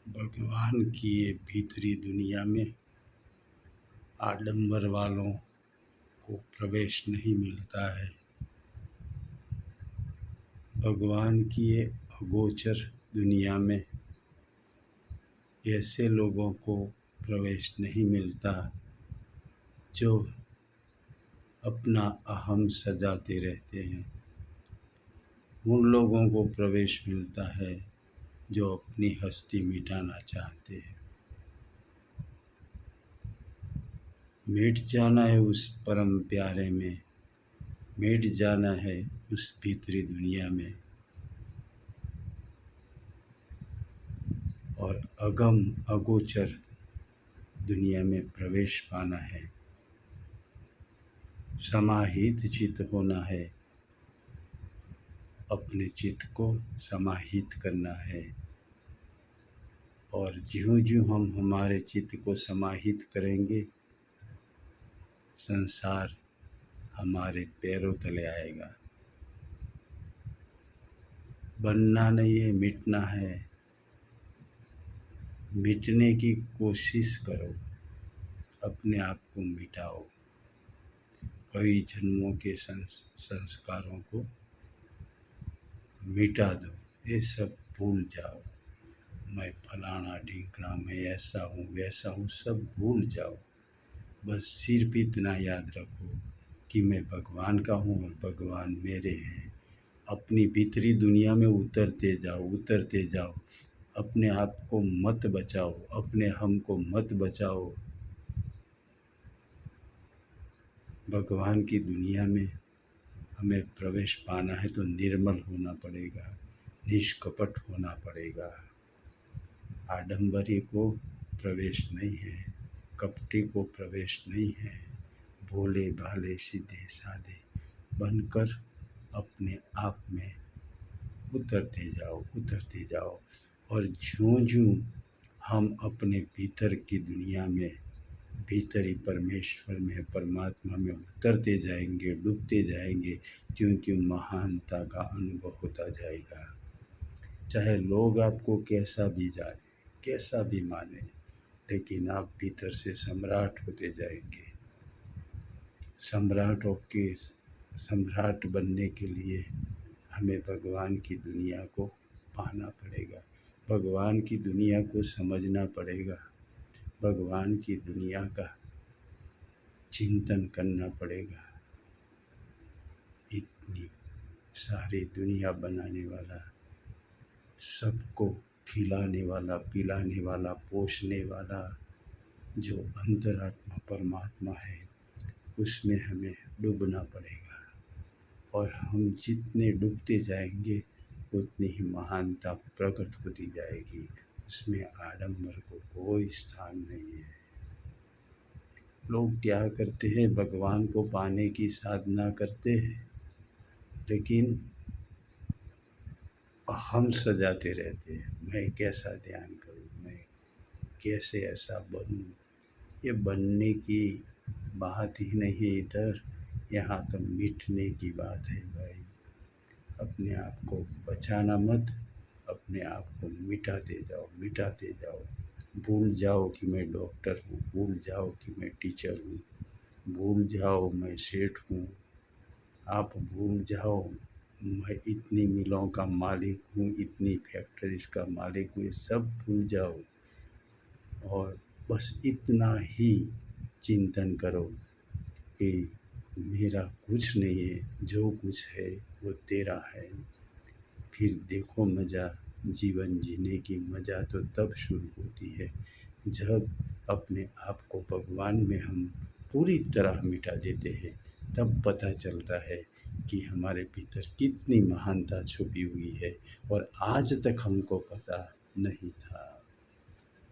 भगवान की ये भीतरी दुनिया में आडंबर वालों को प्रवेश नहीं मिलता है। भगवान की ये अगोचर दुनिया में ऐसे लोगों को प्रवेश नहीं मिलता जो अपना अहम सजाते रहते हैं। उन लोगों को प्रवेश मिलता है जो अपनी हस्ती मिटाना चाहते हैं। मिट जाना है उस परम प्यारे में, मिट जाना है उस भीतरी दुनिया में और अगम अगोचर दुनिया में प्रवेश पाना है। समाहित चित्त होना है, अपने चित्त को समाहित करना है और ज्यों-ज्यों हम हमारे चित्त को समाहित करेंगे, संसार हमारे पैरों तले आएगा। बनना नहीं है, मिटना है। मिटने की कोशिश करो, अपने आप को मिटाओ। कई जन्मों के संस्कारों को मिटा दो, ये सब भूल जाओ। मैं फलाना ढिंकना, मैं ऐसा हूँ वैसा हूँ, सब भूल जाओ। बस सिर्फ इतना याद रखो कि मैं भगवान का हूँ और भगवान मेरे हैं। अपनी भीतरी दुनिया में उतरते जाओ, उतरते जाओ। अपने आप को मत बचाओ, अपने हम को मत बचाओ। भगवान की दुनिया में हमें प्रवेश पाना है तो निर्मल होना पड़ेगा, निष्कपट होना पड़ेगा। आडंबरी को प्रवेश नहीं है, कपटी को प्रवेश नहीं है। भोले भाले सीधे साधे बनकर अपने आप में उतरते जाओ, उतरते जाओ। और ज्यों-ज्यों हम अपने भीतर की दुनिया में, भीतरी परमेश्वर में, परमात्मा में उतरते जाएंगे, डूबते जाएंगे, त्यों-त्यों महानता का अनुभव होता जाएगा। चाहे लोग आपको कैसा भी जाने, कैसा भी माने, लेकिन आप भीतर से सम्राट होते जाएंगे। सम्राटों के सम्राट बनने के लिए हमें भगवान की दुनिया को पाना पड़ेगा, भगवान की दुनिया को समझना पड़ेगा, भगवान की दुनिया का चिंतन करना पड़ेगा। इतनी सारी दुनिया बनाने वाला, सबको खिलाने वाला, पिलाने वाला, पोषने वाला जो अंतरात्मा परमात्मा है, उसमें हमें डूबना पड़ेगा। और हम जितने डूबते जाएंगे उतनी ही महानता प्रकट होती जाएगी। उसमें आडंबर को कोई स्थान नहीं है। लोग क्या करते हैं, भगवान को पाने की साधना करते हैं, लेकिन हम सजाते रहते हैं। मैं कैसा ध्यान करूं, मैं कैसे ऐसा बनूं। ये बनने की बात ही नहीं है इधर, यहाँ तो मिटने की बात है भाई। अपने आप को बचाना मत, अपने आप को मिटाते जाओ, मिटाते जाओ। भूल जाओ कि मैं डॉक्टर हूँ, भूल जाओ कि मैं टीचर हूँ, भूल जाओ मैं सेठ हूँ। आप भूल जाओ मैं इतनी मिलों का मालिक हूँ, इतनी फैक्ट्रीज का मालिक हूँ, ये सब भूल जाओ। और बस इतना ही चिंतन करो कि मेरा कुछ नहीं है, जो कुछ है वो तेरा है। फिर देखो मज़ा, जीवन जीने की मज़ा तो तब शुरू होती है जब अपने आप को भगवान में हम पूरी तरह मिटा देते हैं। तब पता चलता है कि हमारे भीतर कितनी महानता छुपी हुई है और आज तक हमको पता नहीं था।